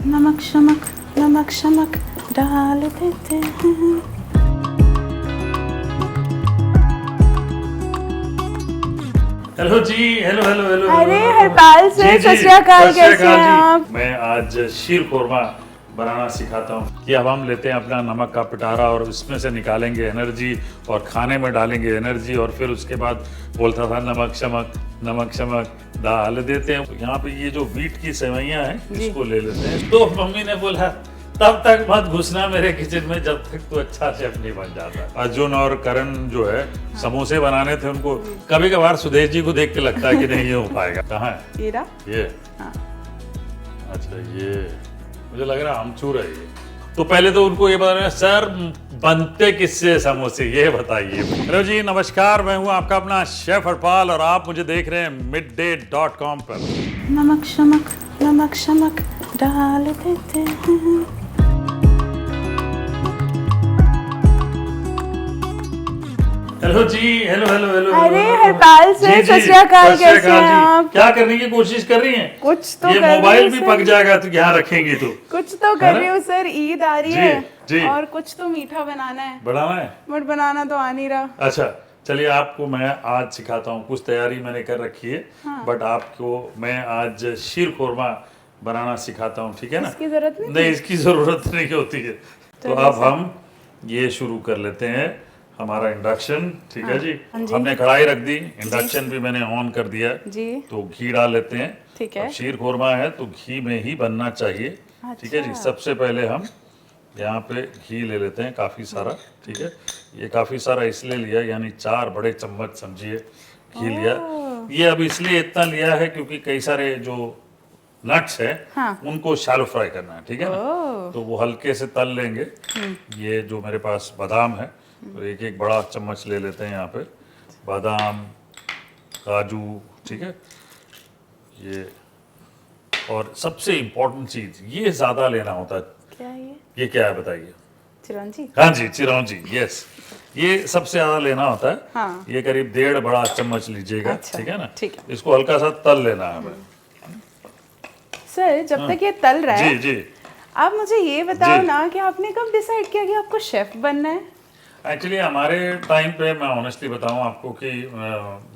नमक शमक डाल देते हैं। हेलो जी, हेलो हेलो हेलो। अरे हरपाल सर, सत श्री अकाल, कैसे हैं आप? मैं आज शीर खोरमा बनाना सिखाता हूँ कि अब हम लेते हैं अपना नमक का पिटारा और उसमें से निकालेंगे एनर्जी और खाने में डालेंगे एनर्जी, और फिर उसके बाद बोलता था नमक शमक डाल देते हैं। तो यहाँ पे ये जो व्हीट की सेवइयाँ हैं इसको ले लेते हैं। तो मम्मी ने बोला तब तक मत घुसना मेरे किचन में जब तक तू अच्छा शेफ नहीं बन जाता। अर्जुन और करण जो है समोसे बनाने थे, उनको कभी कभार सुदेश जी को देख के लगता है कि नहीं ये हो पाएगा। कहाँ है ये? हाँ। अच्छा, ये मुझे लग रहा है आमचूर है ये। तो पहले तो उनको ये बताना, सर बनते किससे समोसे ये बताइए। हेलो जी, नमस्कार, मैं हूँ आपका अपना शेफ हरपाल और आप मुझे देख रहे हैं midday.com पर। नमक शमक डाल देते हैं। हेलो जी, हेलो हेलो हेलो। अरे हरपाल सर, सत श्री अकाल, कैसे हैं आप? क्या करने की कोशिश कर रही हैं? कुछ तो ये कर रही मोबाइल हूँ भी सर। पक जाएगा तो यहाँ रखेंगी तो। कुछ तो कर रही हूँ सर, ईद आ रही है जी। और कुछ तो मीठा बनाना है, बनाना है? बट बनाना तो आ नहीं रहा। अच्छा, चलिए आपको मैं आज सिखाता हूँ। कुछ तैयारी मैंने कर रखी है, बट आपको मैं आज शीर खोरमा बनाना सिखाता हूँ, ठीक है ना? इसकी जरूरत नहीं, इसकी जरूरत नहीं होती है। तो अब हम ये शुरू कर लेते हैं हमारा इंडक्शन, ठीक है जी? हमने कढ़ाई रख दी, इंडक्शन भी मैंने ऑन कर दिया जी। तो घी डाल लेते हैं। ठीक है। अब शीर खोरमा है तो घी में ही बनना चाहिए, ठीक है जी? सबसे पहले हम यहाँ पे घी ले लेते हैं काफ़ी सारा, ठीक है? ये काफ़ी सारा इसलिए लिया, यानी 4 बड़े चम्मच समझिए घी लिया। ये अब इसलिए इतना लिया है क्योंकि कई सारे जो नट्स है उनको शैलो फ्राई करना है, ठीक है ना? तो वो हल्के से तल लेंगे। ये जो मेरे पास बादाम है तो एक एक बड़ा चम्मच ले लेते हैं यहाँ पे, बादाम, काजू, ठीक है? ये, और सबसे इम्पोर्टेंट चीज ये ज्यादा लेना होता है। क्या है ये क्या है बताइए? चिरौंजी। हाँ जी, चिरौंजी, यस। ये सबसे ज्यादा लेना होता है। हाँ। ये करीब 1.5 बड़ा चम्मच लीजिएगा, अच्छा, ठीक है ना? ठीक है। इसको हल्का सा तल लेना है हमें। सर जब तक ये तल रहा है, जी जी। आप मुझे ये बताओ जी। ना कि आपने कब डिसाइड किया कि आपको शेफ बनना है? एक्चुअली हमारे टाइम पे मैं ऑनेस्टली बताऊं आपको कि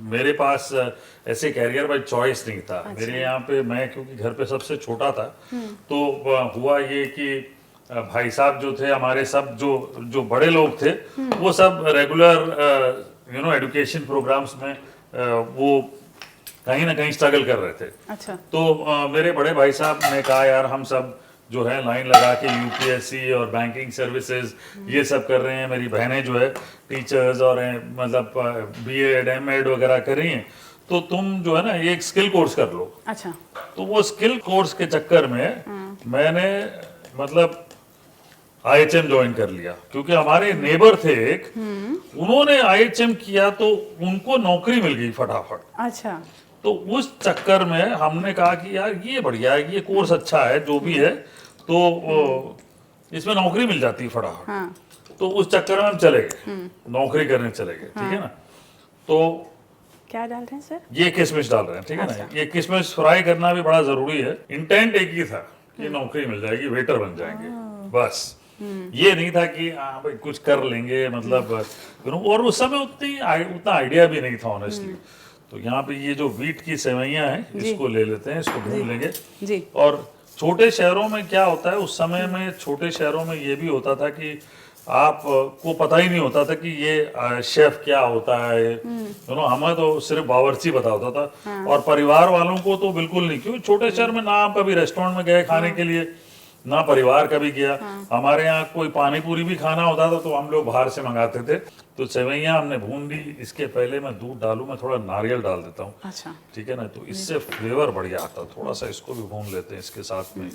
मेरे पास ऐसे कैरियर बाय चॉइस नहीं था। मेरे यहाँ पे मैं क्योंकि घर पे सबसे छोटा था, तो हुआ ये कि भाई साहब जो थे हमारे, सब जो बड़े लोग थे वो सब रेगुलर एजुकेशन प्रोग्राम्स में वो कहीं ना कहीं स्ट्रगल कर रहे थे। अच्छा। तो मेरे बड़े भाई साहब ने कहा यार हम सब जो है लाइन लगा के यूपीएससी और बैंकिंग सर्विसेज ये सब कर रहे हैं। मेरी बहनें जो है टीचर्स और मतलब बीएड एमएड वगैरह कर रही हैं, तो तुम जो है ना ये एक स्किल कोर्स कर लो। अच्छा। तो वो स्किल कोर्स के चक्कर में मैंने मतलब आईएचएम ज्वाइन कर लिया, क्योंकि हमारे नेबर थे एक, उन्होंने आईएचएम किया तो उनको नौकरी मिल गई फटाफट। अच्छा। तो उस चक्कर में हमने कहा कि यार ये बढ़िया है, ये कोर्स अच्छा है जो भी है, तो इसमें नौकरी मिल जाती है फटाफट। हाँ। तो उस चक्कर में हम चले गए, नौकरी करने चले गए, ठीक है ना? तो क्या डाल रहे हैं सर? ये किशमिश डाल रहे हैं, ठीक है ना? ये किशमिश फ्राई करना भी बड़ा जरूरी है। इंटेंट एक ही था कि नौकरी मिल जाएगी, वेटर बन जाएंगे, बस। ये नहीं था कि हाँ भाई कुछ कर लेंगे, मतलब और उस समय उतना आइडिया भी नहीं था ऑनेस्टली। तो यहाँ पे ये जो व्हीट की सेवइयाँ हैं इसको ले लेते हैं, इसको भून लेंगे जी। और छोटे शहरों में क्या होता है, उस समय में छोटे शहरों में ये भी होता था कि आप को पता ही नहीं होता था कि ये शेफ क्या होता है। हमें तो सिर्फ बावर्ची पता होता था, और परिवार वालों को तो बिल्कुल नहीं, क्योंकि छोटे शहर में ना आप कभी रेस्टोरेंट में गए खाने के लिए, ना परिवार कभी गया। हमारे यहाँ कोई पानी पूरी भी खाना होता था तो हम लोग बाहर से मंगाते थे। तो सेवइयाँ हमने भून ली। इसके पहले मैं दूध डालूं, मैं थोड़ा नारियल डाल देता हूँ। अच्छा। ठीक है ना? तो इससे फ्लेवर बढ़िया आता है। थोड़ा सा इसको भी भून लेते हैं इसके साथ में।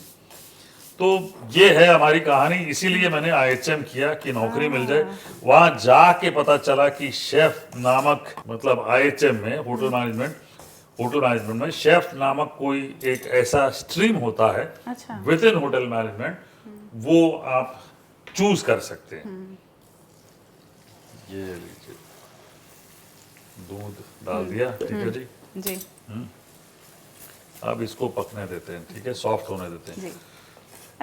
तो ये है हमारी कहानी, इसीलिए मैंने आईएचएम किया कि नौकरी मिल जाए। वहां जाके पता चला कि शेफ नामक, मतलब आईएचएम में होटल मैनेजमेंट में शेफ नामक कोई एक ऐसा स्ट्रीम होता है विद इन होटल मैनेजमेंट, वो आप चूज कर सकते हैं। ये लीजिए, दूध डाल दिया, ठीक है जी जी। अब इसको पकने देते हैं, ठीक है, सॉफ्ट होने देते हैं।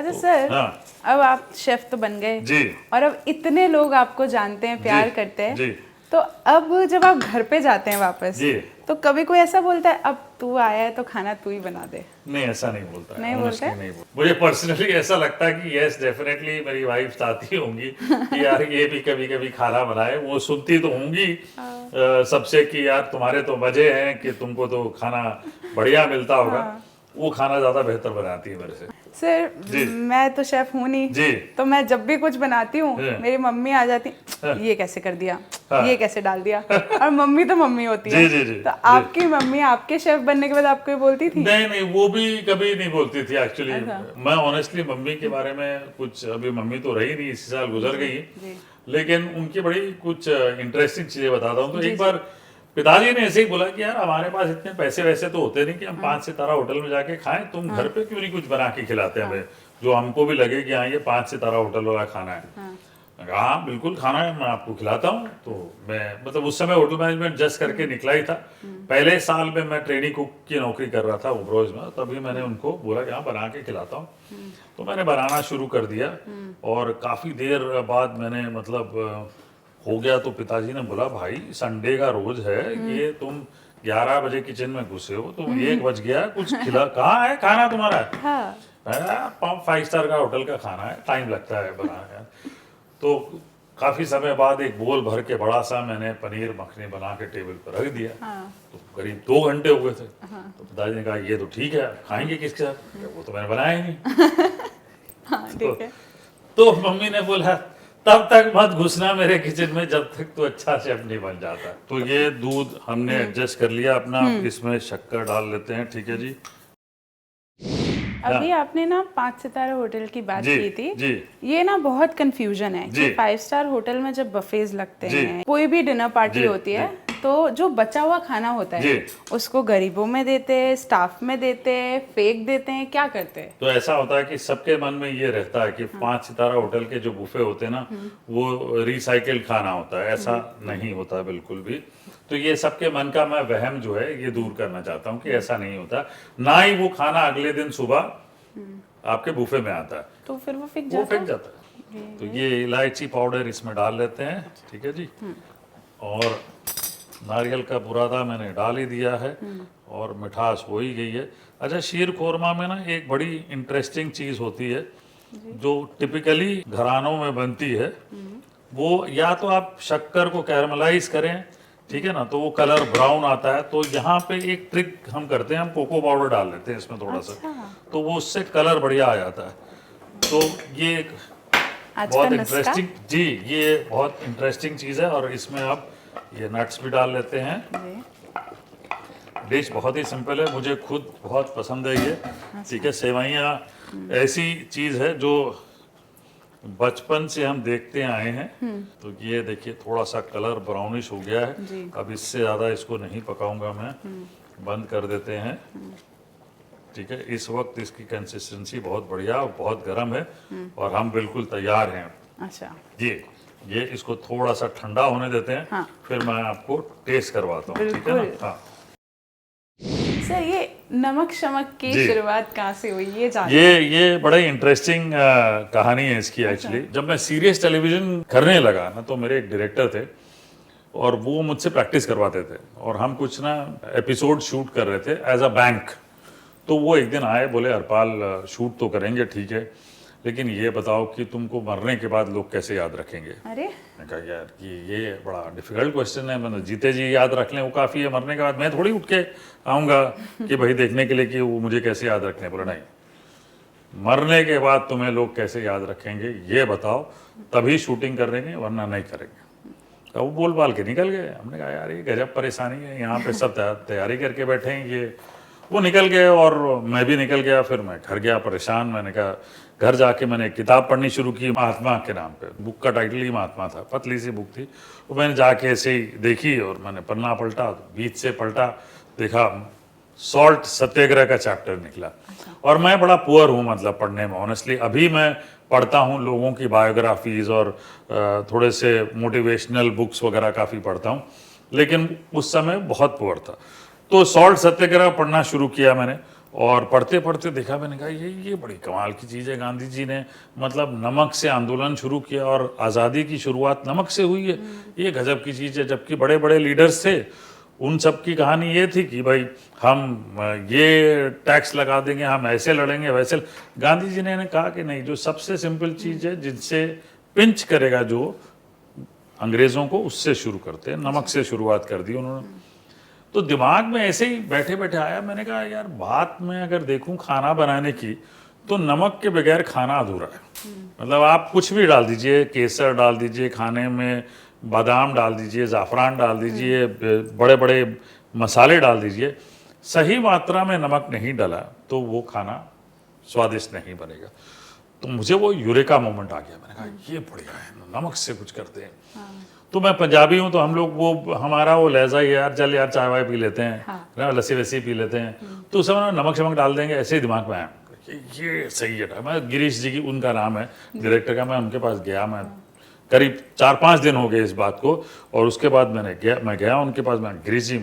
अच्छा सर, हाँ अब आप शेफ तो बन गए जी और अब इतने लोग आपको जानते हैं, प्यार जी, करते हैं, जी तो अब जब आप घर पे जाते हैं वापस, जी। तो कभी कोई ऐसा बोलता है अब तू आया है तो खाना तू ही बना दे? नहीं, ऐसा नहीं बोलता है, नहीं honestly बोलते? नहीं बोलता। मुझे पर्सनली ऐसा लगता है कि यस डेफिनेटली मेरी वाइफ चाहती होंगी कि यार ये भी कभी कभी खाना बनाए। वो सुनती तो होंगी सबसे कि यार तुम्हारे तो मजे हैं कि तुमको तो खाना बढ़िया मिलता होगा। वो खाना ज्यादा बेहतर बनाती है मेरे से। सर मैं तो शेफ हूँ नहीं, जी तो मैं जब भी कुछ बनाती हूँ हाँ। मेरी मम्मी आ जाती, हाँ। ये कैसे कर दिया, हाँ। ये कैसे डाल दिया, और मम्मी तो मम्मी होती है। जी जी जी तो आपकी मम्मी आपके शेफ बनने के बाद आपको ये बोलती थी? नहीं नहीं, वो भी कभी नहीं बोलती थी एक्चुअली। अच्छा। मैं ऑनेस्टली मम्मी के बारे में कुछ, अभी मम्मी तो रही नहीं, इसी साल गुजर गई है, जी लेकिन उनकी बड़ी कुछ इंटरेस्टिंग चीजें बताता हूँ। तो जी, एक बार पिताजी ने ऐसे ही बोला कि यार हमारे पास इतने पैसे वैसे तो होते नहीं कि हम 5 सितारा होटल में जाके खाएं, तुम घर पे क्यों नहीं कुछ बना के खिलाते हमें, जो हमको भी लगे कि हाँ ये 5 सितारा होटल वाला खाना है। मैंने कहा हाँ बिल्कुल खाना है, मैं आपको खिलाता हूँ। तो मैं मतलब उस समय होटल मैनेजमेंट जस्ट करके निकला ही था, पहले साल में मैं ट्रेनिंग कुक की नौकरी कर रहा था ओब्रोज में, तभी मैंने उनको बोला कि हाँ बना के खिलाता हूँ। तो मैंने बनाना शुरू कर दिया और काफी देर बाद मैंने मतलब हो गया। तो पिताजी ने बोला भाई संडे का रोज है, ये तुम 11 बजे किचन में घुसे हो, तो 1 बज गया, कुछ खिला कहाँ है खाना तुम्हारा? हाँ 5 स्टार का होटल का खाना है, टाइम लगता है बनाने। तो काफी समय बाद एक बोल भर के बड़ा सा मैंने पनीर मखनी बना के टेबल पर रख दिया। हाँ तो करीब 2 घंटे हुए थे। तो पिताजी ने कहा ये तो ठीक है, खाएंगे किसके साथ? वो तो मैंने बनाया ही नहीं। हाँ ठीक है। तो मम्मी ने बोला तब तक मत घुसना मेरे किचन में जब तक तू अच्छा शेफ नहीं बन जाता। तो ये दूध हमने एडजस्ट कर लिया अपना, इसमें शक्कर डाल लेते हैं, ठीक है जी। अभी आपने ना 5 सितारा होटल की बात जी, की थी, जी। ये ना बहुत कंफ्यूजन है जी। कि 5 स्टार होटल में जब बफेज लगते जी। हैं, कोई भी डिनर पार्टी जी, होती है, तो जो बचा हुआ खाना होता है जी। उसको गरीबों में देते हैं, स्टाफ में देते हैं, फेंक देते हैं, क्या करते हैं? तो ऐसा होता है कि सबके मन में ये रहता है कि 5 सितारा होटल के जो बुफे होते हैं ना, वो रिसाइकिल खाना होता है। ऐसा नहीं होता बिल्कुल भी। तो ये सबके मन का मैं वहम जो है ये दूर करना चाहता हूँ कि ऐसा नहीं होता। ना ही वो खाना अगले दिन सुबह आपके बुफे में आता है, तो फिर वो फेंक वो जाता फेंक है? जाता है। तो ये इलायची पाउडर इसमें डाल लेते हैं, ठीक है जी। और नारियल का बुरादा मैंने डाल ही दिया है और मिठास हो ही गई है। अच्छा, शीर खोरमा में ना एक बड़ी इंटरेस्टिंग चीज़ होती है जो टिपिकली घरानों में बनती है। वो या तो आप शक्कर को कैरमलाइज करें, ठीक है ना, तो वो कलर ब्राउन आता है। तो यहाँ पे एक ट्रिक हम करते हैं, हम कोको पाउडर डाल लेते हैं इसमें थोड़ा सा, तो वो उससे कलर बढ़िया आ जाता है। तो ये एक बहुत इंटरेस्टिंग जी, ये बहुत इंटरेस्टिंग चीज़ है। और इसमें आप ये नट्स भी डाल लेते हैं। डिश बहुत ही सिंपल है, मुझे खुद बहुत पसंद है ये, ठीक है। सेवइयाँ ऐसी चीज़ है जो बचपन से हम देखते आए हैं। तो ये देखिए थोड़ा सा कलर ब्राउनिश हो गया है, अब इससे ज़्यादा इसको नहीं पकाऊंगा मैं, बंद कर देते हैं, ठीक है। इस वक्त इसकी कंसिस्टेंसी बहुत बढ़िया और बहुत गर्म है और हम बिल्कुल तैयार हैं। अच्छा जी, ये इसको थोड़ा सा ठंडा होने देते हैं। हाँ। फिर मैं आपको टेस्ट करवाता हूँ, ठीक है ना। हाँ। सर, ये नमक शमक की जी। शुरुआत कहाँ से हुई, ये जान? ये बड़े इंटरेस्टिंग कहानी है इसकी एक्चुअली। जब मैं सीरियस टेलीविजन करने लगा ना, तो मेरे एक डायरेक्टर थे और वो मुझसे प्रैक्टिस करवाते थे और हम कुछ ना एपिसोड शूट कर रहे थे एज अ बैंक। तो वो एक दिन आए, बोले हरपाल शूट तो करेंगे ठीक है, लेकिन ये बताओ कि तुमको मरने के बाद लोग कैसे याद रखेंगे। अरे मैं कहा यार कि ये बड़ा डिफिकल्ट क्वेश्चन है, मैंने जीते जी याद रख लें वो काफ़ी है, मरने के बाद मैं थोड़ी उठ के आऊँगा कि भाई देखने के लिए कि वो मुझे कैसे याद रखने। बोला नहीं, मरने के बाद तुम्हें लोग कैसे याद रखेंगे ये बताओ, तभी शूटिंग करेंगे वरना नहीं करेंगे। तो वो बोल बाल के निकल गए। हमने कहा यार ये गजब परेशानी है, यहाँ पे सब तैयारी करके बैठे हैं ये। वो निकल गए और मैं भी निकल गया। फिर मैं घर गया परेशान। मैंने कहा घर जाके मैंने एक किताब पढ़नी शुरू की महात्मा के नाम पे। बुक का टाइटल ही महात्मा था, पतली सी बुक थी। वो मैंने जाके ऐसे ही देखी और मैंने पन्ना पलटा, बीच से पलटा, देखा सॉल्ट सत्याग्रह का चैप्टर निकला। और मैं बड़ा पुअर हूँ मतलब पढ़ने में ऑनेस्टली। अभी मैं पढ़ता हूँ लोगों की बायोग्राफीज और थोड़े से मोटिवेशनल बुक्स वगैरह काफ़ी पढ़ता हूँ, लेकिन उस समय बहुत पुअर था। तो सॉल्ट सत्याग्रह पढ़ना शुरू किया मैंने और पढ़ते पढ़ते देखा, मैंने कहा ये बड़ी कमाल की चीज़ है। गांधी जी ने मतलब नमक से आंदोलन शुरू किया और आज़ादी की शुरुआत नमक से हुई है, ये गजब की चीज़ है। जबकि बड़े बड़े लीडर्स थे, उन सब की कहानी ये थी कि भाई हम ये टैक्स लगा देंगे, हम ऐसे लड़ेंगे वैसे। गांधी जी ने कहा कि नहीं, जो सबसे सिंपल चीज़ है जिनसे पिंच करेगा जो अंग्रेज़ों को, उससे शुरू करते हैं। नमक से शुरुआत कर दी उन्होंने। तो दिमाग में ऐसे ही बैठे बैठे आया, मैंने कहा यार बात में अगर देखूं खाना बनाने की, तो नमक के बगैर खाना अधूरा है। मतलब आप कुछ भी डाल दीजिए, केसर डाल दीजिए खाने में, बादाम डाल दीजिए, ज़ाफ़रान डाल दीजिए, बड़े बड़े मसाले डाल दीजिए, सही मात्रा में नमक नहीं डाला तो वो खाना स्वादिष्ट नहीं बनेगा। तो मुझे वो यूरेका मोमेंट आ गया, मैंने कहा ये बढ़िया है, नमक से कुछ करते हैं। तो मैं पंजाबी हूँ, तो हम लोग वो हमारा वो लहजा ही है यार, चल यार चाय वाय पी लेते हैं, ना लस्सी वस्सी पी लेते हैं। तो उस समय नमक शमक डाल देंगे, ऐसे ही दिमाग में आया ये सही है। मैं गिरीश जी की, उनका नाम है डायरेक्टर का, मैं उनके पास गया। मैं करीब 4-5 दिन हो गए इस बात को, और उसके बाद मैं गया उनके पास। मैं गिरीश जी,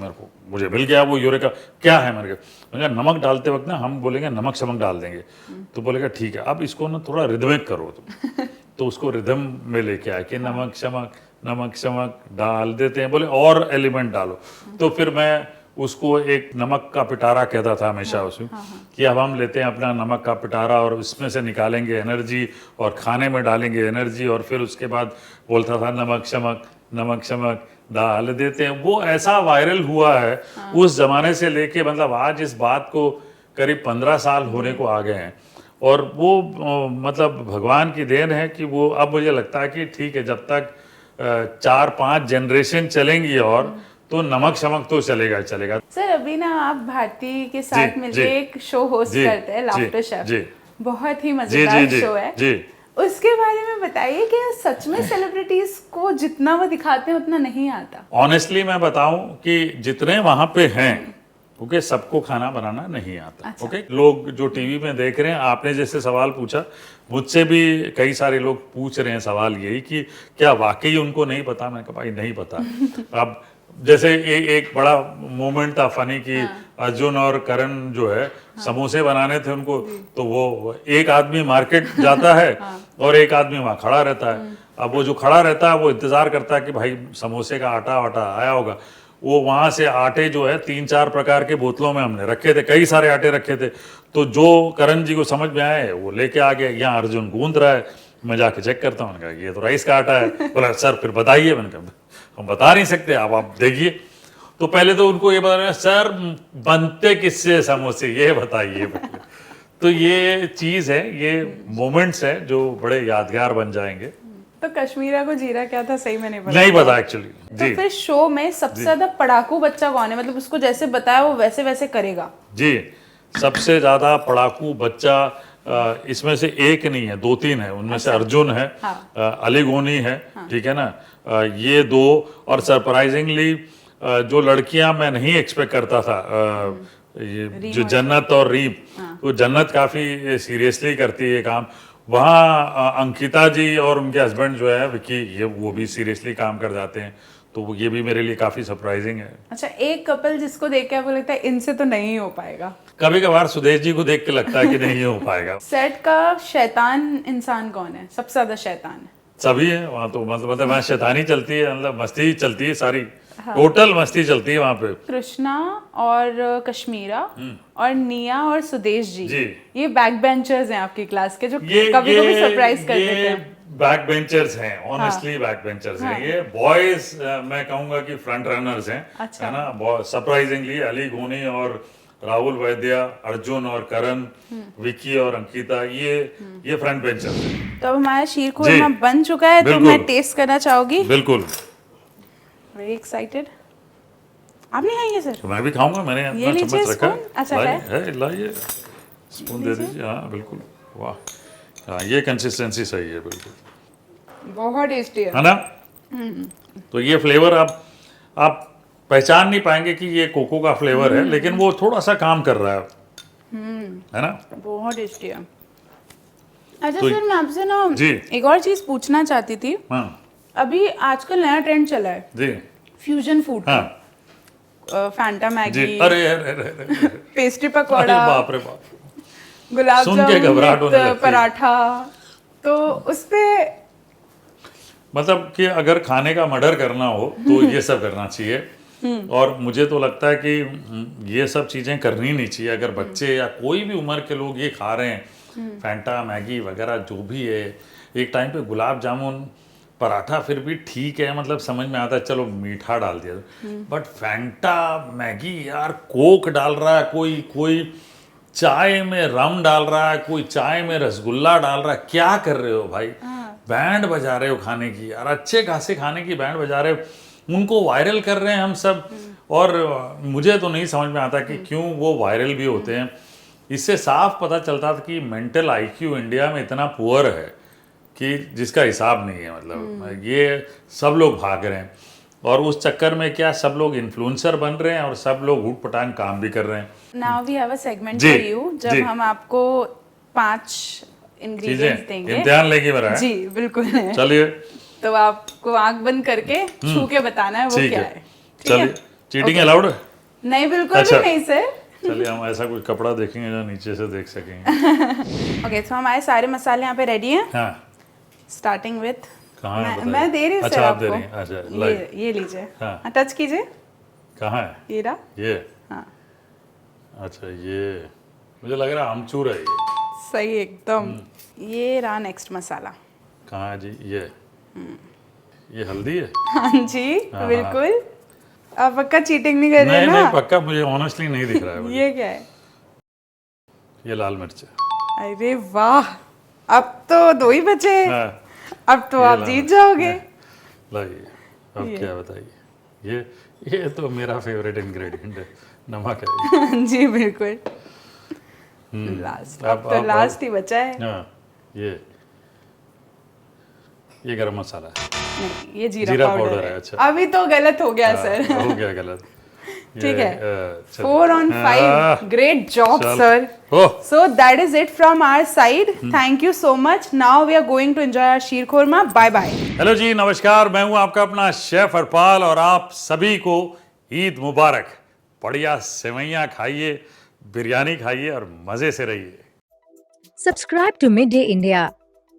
मुझे मिल गया वो यूरेका क्या है। मैंने कहा नमक डालते वक्त ना हम बोलेंगे नमक शमक डाल देंगे, तो बोलेगा ठीक है, अब इसको ना थोड़ा रिदमिक करो तुम। तो उसको रिदम में लेके आए कि नमक शमक डाल देते हैं, बोले और एलिमेंट डालो। तो फिर मैं उसको एक नमक का पिटारा कहता था हमेशा उसमें, कि अब हम लेते हैं अपना नमक का पिटारा और इसमें से निकालेंगे एनर्जी और खाने में डालेंगे एनर्जी। और फिर उसके बाद बोलता था नमक शमक डाल देते हैं। वो ऐसा वायरल हुआ है उस जमाने से लेके, मतलब आज इस बात को करीब 15 साल होने को आ गए हैं। और वो मतलब भगवान की देन है कि वो, अब मुझे लगता है कि ठीक है, जब तक 4-5 जनरेशन चलेंगी और तो नमक शमक तो चलेगा। सर अभी ना आप भारती के साथ मिलकर एक शो होस्ट करते हैं, लाफ्टर शेफ, बहुत ही मजेदार शो है। उसके बारे में बताइए कि सच में सेलिब्रिटीज को जितना वो दिखाते हैं उतना नहीं आता। ऑनेस्टली मैं बताऊं कि जितने वहां पे हैं, ओके, सबको खाना बनाना नहीं आता। अच्छा। ओके, लोग जो टीवी में देख रहे हैं, आपने जैसे सवाल पूछा, मुझसे भी कई सारे लोग पूछ रहे हैं सवाल यही कि क्या वाकई उनको नहीं पता। मैंने कहा भाई नहीं पता। अब जैसे एक बड़ा मोमेंट था फनी कि अर्जुन और करण जो है समोसे बनाने थे उनको, तो वो एक आदमी मार्केट जाता है और एक आदमी वहाँ खड़ा रहता है। अब वो जो खड़ा रहता है वो इंतजार करता है कि भाई समोसे का आटा वाटा आया होगा। वो वहाँ से आटे जो है 3-4 प्रकार के बोतलों में हमने रखे थे, कई सारे आटे रखे थे। तो जो करण जी को समझ में आए वो लेके आ गया, यहाँ अर्जुन गूंद रहा है। मैं जाके चेक करता हूँ, कहा ये तो राइस का आटा है। बोला सर फिर बताइए। मैंने कहा हम बता नहीं सकते, आप देखिए। तो पहले तो उनको ये बता, सर बनते किससे समोसे, ये बताइए पहले। तो ये चीज़ है, ये मोमेंट्स है जो बड़े यादगार बन जाएंगे। तो कश्मीरा को जीरा क्या था सही में नहीं पता एक्चुअली। तो फिर शो में सबसे ज्यादा पढ़ाकू बच्चा कौन है, मतलब उसको जैसे बताया वो वैसे वैसे करेगा? जी, सबसे ज्यादा पढ़ाकू बच्चा इसमें से एक नहीं है, 2-3 है। उनमें से अर्जुन है, अली गोनी है, ठीक है ना, ये 2। और सरप्राइजिंगली जो लड़कियां मैं नहीं एक्सपेक्ट करता था, ये जो जन्नत और रीम, तो जन्नत काफी सीरियसली करती है ये काम। वहाँ अंकिता जी और उनके हस्बैंड जो है विकी, ये वो भी सीरियसली काम कर जाते हैं। तो ये भी मेरे लिए काफी सरप्राइजिंग है। अच्छा, एक कपल जिसको देख के आपको लगता है इनसे तो नहीं हो पाएगा? कभी कभार सुदेश जी को देख के लगता है कि नहीं हो पाएगा। सेट का शैतान इंसान कौन है, सबसे ज्यादा शैतान है? सभी है वहाँ तो, मतलब वहाँ शैतानी चलती है, मतलब मस्ती चलती है सारी। टोटल मस्ती चलती है वहाँ पे। कृष्णा और कश्मीरा और निया और सुदेश जी, जी। ये बैक बेंचर्स हैं आपकी क्लास के, जो कभी कभी सरप्राइज कर देते हैं। बैक बेंचर्स हैं, ऑनेस्टली बैक बेंचर्स हैं। ये बॉयज मैं कहूंगा कि फ्रंट रनर्स हैं। अच्छा। है ना, सरप्राइजिंगली अली गोनी और राहुल वैद्या, अर्जुन और करण, विकी और अंकिता, ये फ्रंट बेंचर्स हैं। तो अब हमारा शीर खुरमा बन चुका है, तो मैं टेस्ट करना चाहूंगी। बिल्कुल, वेरी एक्साइटेड। आप नहीं खाएंगे सर? तो मैं भी खाऊंगा, मैंने ये अपना चम्मच रखा स्पून। अच्छा है, लाइए स्पून दे दीजिए। हाँ बिल्कुल, वाह, हाँ ये कंसिस्टेंसी सही है, बिल्कुल बहुत टेस्टी है ना। तो ये फ्लेवर आप पहचान नहीं पाएंगे कि ये कोको का फ्लेवर है, लेकिन वो थोड़ा सा काम कर रहा है ना। बहुत टेस्टी है। अच्छा तो सर, मैं आपसे ना जी एक और चीज पूछना चाहती थी। हाँ अभी आजकल नया ट्रेंड चला है जी फ्यूजन फूड का। हाँ फैंटा जी मैगी, अरे अरे अरे अरे, पेस्ट्री अरे पकौड़ा, बाप रे बाप, गुलाब सुन के घबराहट होने जामुन, लगती है। पराठा, तो उस पे मतलब कि अगर खाने का मर्डर करना हो तो ये सब करना चाहिए। और मुझे तो लगता है कि ये सब चीज़ें करनी नहीं चाहिए। अगर बच्चे या कोई भी उम्र के लोग ये खा रहे हैं, फैंटा मैगी वगैरह जो भी है, एक टाइम पे गुलाब जामुन पराठा फिर भी ठीक है, मतलब समझ में आता है चलो मीठा डाल दिया, बट फैंटा मैगी यार, कोक डाल रहा है कोई, कोई चाय में रम डाल रहा है, कोई चाय में रसगुल्ला डाल रहा है, क्या कर रहे हो भाई? बैंड बजा रहे हो खाने की यार, अच्छे खासे खाने की बैंड बजा रहे हो, उनको वायरल कर रहे हैं हम सब। और मुझे तो नहीं समझ में आता कि क्यों वो वायरल भी होते हैं। इससे साफ पता चलता था कि मेंटल आईक्यू इंडिया में इतना पुअर है कि जिसका हिसाब नहीं है। मतलब ये सब लोग भाग रहे हैं और उस चक्कर में क्या सब लोग इन्फ्लुएंसर बन रहे हैं और सब लोग ऊट पटांग काम भी कर रहे हैं। Now we have a segment जी, फॉर यू, जब जी। हम आपको 5 इंग्रेडिएंट्स चीजें देंगे। इम्तिहान लेके बना है। जी बिल्कुल। चलिए तो आपको आंख बंद करके छू के बताना है वो ठीक क्या है, है। ठीक चलिए है? चीटिंग अलाउड है? नहीं, बिल्कुल अच्छा। भी नहीं सर। चलिए हम ऐसा कोई कपड़ा देखेंगे जो नीचे से देख सकेंगे। ओके, तो हमारे सारे मसाले यहाँ पे रेडी हैं। हाँ स्टार्टिंग विथ, कहाँ है बताइए? मैं दे रही हूँ अच्छा सर आप दे आपको। रही हैं, अच्छा लाइक ये लीजिए, हाँ। टच कीजिए, कहाँ है ये रहा। ये? हाँ अच्छा ये मुझे लग रहा है आमचूर है ये। सही एकदम। ये रहा नेक्स्ट मसाला। कहाँ है जी ये हल्दी है? हाँ जी हाँ, बिल्कुल। आप पक्का चीटिंग नहीं कर रहे नहीं ना? नहीं पक्का, मुझे ऑनेस्टली नहीं दिख रहा है मुझे। ये क्या है? ये लाल मिर्च है। अरे वाह, अब तो 2 ही बचे। हाँ, अब तो ये आप लाल जीत मिर्च। जाओगे। लाइए अब ये। क्या बताइए, ये तो मेरा फेवरेट इंग्रेडिएंट है, नमक है। जी बिल्कुल। लास्ट, अब तो लास्ट ही बचा है। हाँ ये गरम मसाला है। नहीं, ये जीरा जीरा पाउडर पाउडर है। है, अच्छा। अभी तो गलत हो गया हाँ, सर। हो गया गलत। ठीक है। चलिए। 4 on 5, great job चल। sir. Oh, So that is it from our side. Thank you so much. Now we are going to enjoy our sheer khurma. Bye bye. Hello जी, नमस्कार। मैं हूं आपका अपना शेफ हरपाल और आप सभी को ईद मुबारक। बढ़िया सेवैयां खाइए, बिरयानी खाइए और मजे से रहिए। Subscribe to Midday India.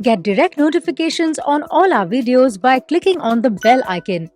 Get direct notifications on all our videos by clicking on the bell icon.